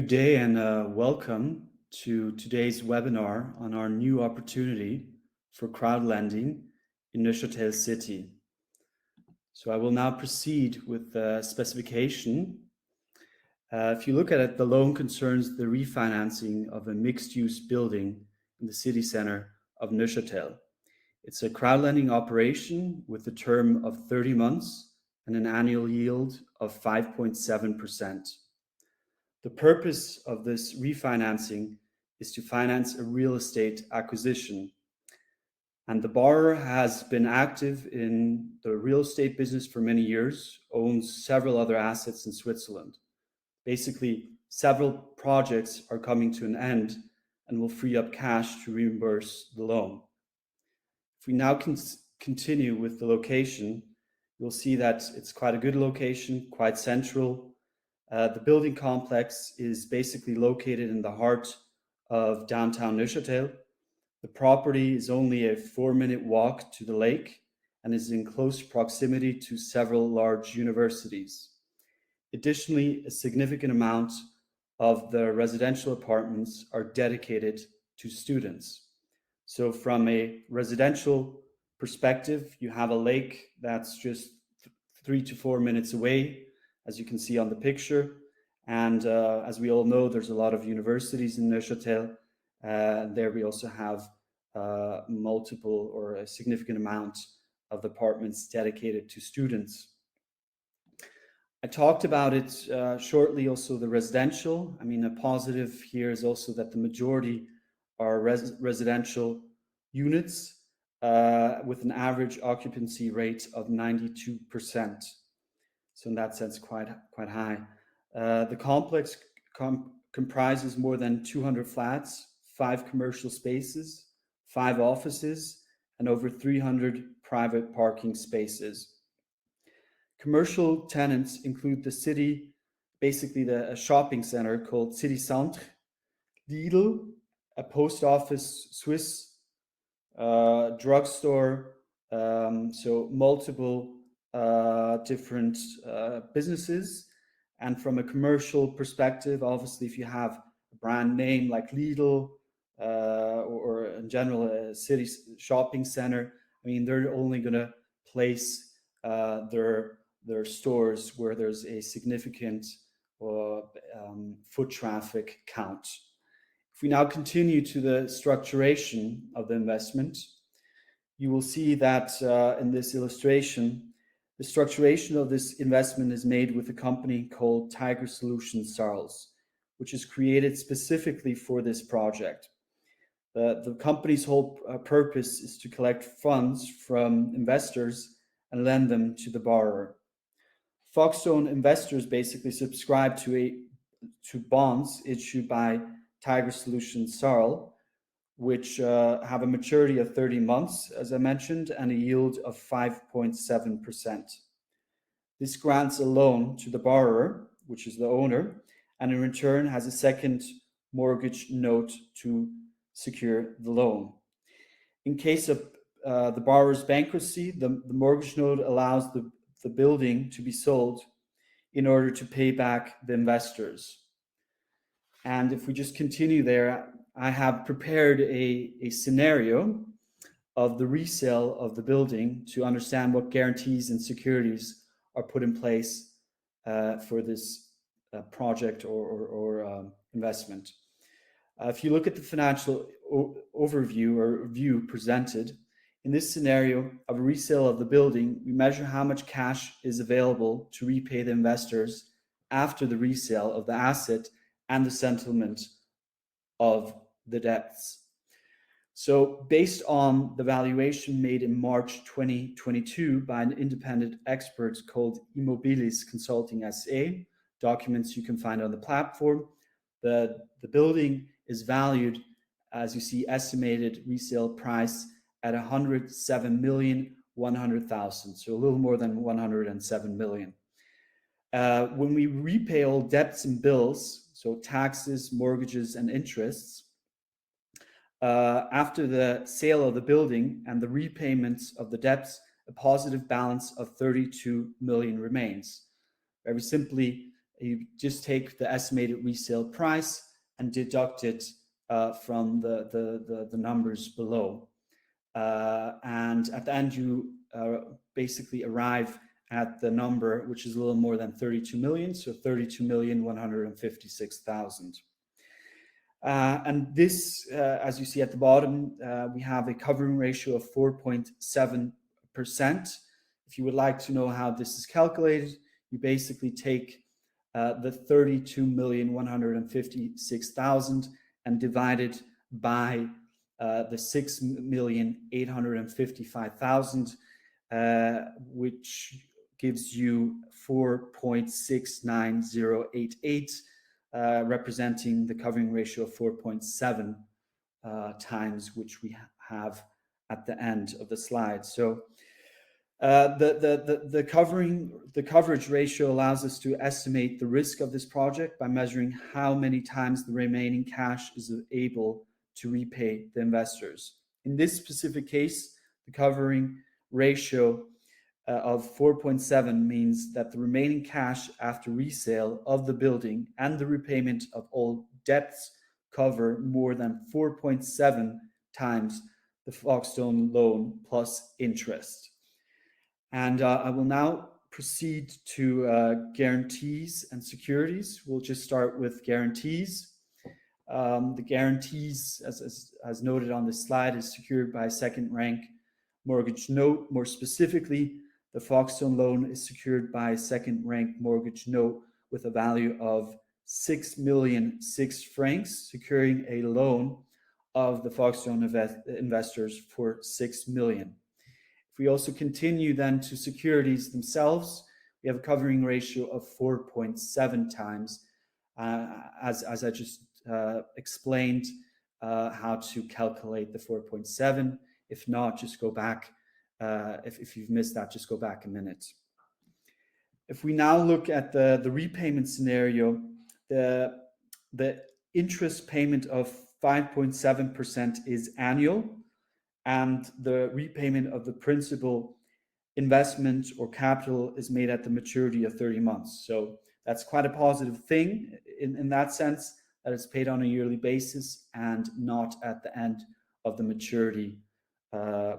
Good day and welcome to today's webinar on our new opportunity for crowdlending in Neuchâtel city. So I will now proceed with the specification. If you look at it, the loan concerns the refinancing of a mixed-use building in the city center of Neuchâtel. It's a crowdlending operation with a term of 30 months and an annual yield of 5.7%. The purpose of this refinancing is to finance a real estate acquisition. And the borrower has been active in the real estate business for many years, owns several other assets in Switzerland. Basically, several projects are coming to an end and will free up cash to reimburse the loan. If we now continue with the location, you'll see that it's quite a good location, quite central. The building complex is basically located in the heart of downtown Neuchâtel. The property is only a 4-minute walk to the lake and is in close proximity to several large universities. Additionally, a significant amount of the residential apartments are dedicated to students. So from a residential perspective, you have a lake that's just 3 to 4 minutes away, as you can see on the picture. And as we all know, there's a lot of universities in Neuchâtel. There we also have multiple or a significant amount of apartments dedicated to students. I talked about it shortly, also the residential. I mean, a positive here is also that the majority are residential units with an average occupancy rate of 92%. So in that sense, quite high. The complex comprises more than 200 flats, 5 commercial spaces, 5 offices, and over 300 private parking spaces. Commercial tenants include the city, basically a shopping center called City Centre, Lidl, a post office, Swiss drugstore, so multiple different businesses. And from a commercial perspective, obviously, if you have a brand name like Lidl or in general a city shopping center, I mean, they're only going to place their stores where there's a significant foot traffic count. If we now continue to the structuration of the investment, you will see that in this illustration, the structuration of this investment is made with a company called Tiger Solutions Sarles, which is created specifically for this project. The company's whole purpose is to collect funds from investors and lend them to the borrower. Foxstone investors basically subscribe to bonds issued by Tiger Solutions Sarles, which have a maturity of 30 months, as I mentioned, and a yield of 5.7%. This grants a loan to the borrower, which is the owner, and in return has a second mortgage note to secure the loan. In case of the borrower's bankruptcy, the mortgage note allows the building to be sold in order to pay back the investors. And if we just continue there, I have prepared a scenario of the resale of the building to understand what guarantees and securities are put in place for this project or investment. If you look at the financial overview or view presented, in this scenario of a resale of the building, we measure how much cash is available to repay the investors after the resale of the asset and the settlement of the debts. So based on the valuation made in March 2022 by an independent expert called Immobilis Consulting SA, documents you can find on the platform, the building is valued, as you see, estimated resale price at 107,100,000, so a little more than 107 million. When we repay all debts and bills, so taxes, mortgages, and interests, after the sale of the building and the repayments of the debts, a positive balance of 32 million remains. Very simply, You just take the estimated resale price and deduct it from the numbers below. And at the end, you basically arrive at the number, which is a little more than 32 million, so 32,156,000. And this, as you see at the bottom, we have a covering ratio of 4.7%. If you would like to know how this is calculated, you basically take the 32,156,000 and divide it by the 6,855,000, which gives you 4.69088, representing the covering ratio of 4.7 times, which we have at the end of the slide. So the coverage ratio allows us to estimate the risk of this project by measuring how many times the remaining cash is able to repay the investors. In this specific case, the covering ratio of 4.7 means that the remaining cash after resale of the building and the repayment of all debts cover more than 4.7 times the Foxstone loan plus interest. And I will now proceed to guarantees and securities. We'll just start with guarantees. The guarantees, as noted on this slide, is secured by a second rank mortgage note. More specifically, the Foxstone loan is secured by a second rank mortgage note with a value of 6 million francs, securing a loan of the Foxstone investors for 6 million. If we also continue then to securities themselves, we have a covering ratio of 4.7 times, as I just explained how to calculate the 4.7. If not, just go back. If you've missed that, just go back a minute. If we now look at the repayment scenario, the interest payment of 5.7% is annual, and the repayment of the principal investment or capital is made at the maturity of 30 months. So that's quite a positive thing in that sense, that it's paid on a yearly basis and not at the end of the maturity,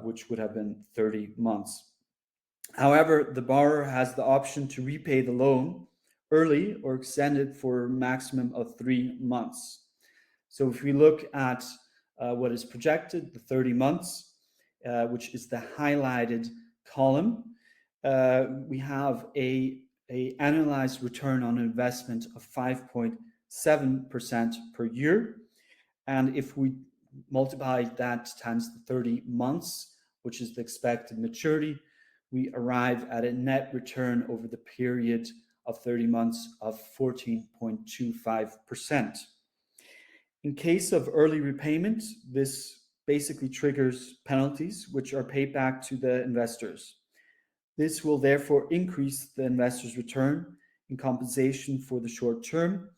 which would have been 30 months. However, the borrower has the option to repay the loan early or extend it for a maximum of 3 months. So if we look at what is projected, the 30 months, which is the highlighted column, we have a annualized return on investment of 5.7% per year. And if we multiply that times the 30 months, which is the expected maturity, we arrive at a net return over the period of 30 months of 14.25%. In case of early repayment, this basically triggers penalties which are paid back to the investors. This will therefore increase the investor's return in compensation for the short term.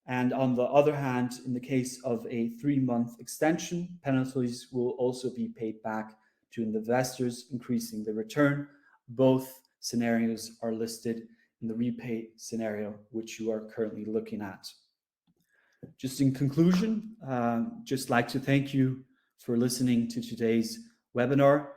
And on the other hand, in the case of a 3-month extension, penalties will also be paid back to investors, increasing the return. Both scenarios are listed in the repay scenario, which you are currently looking at. Just in conclusion, just like to thank you for listening to today's webinar.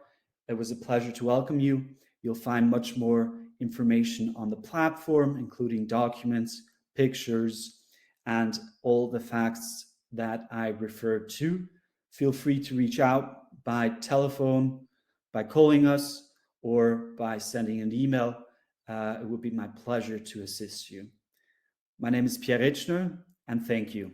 It was a pleasure to welcome you. You'll find much more information on the platform, including documents, pictures, and all the facts that I referred to. Feel free to reach out by telephone, by calling us, or by sending an email. It would be my pleasure to assist you. My name is Pierre Richner, and thank you.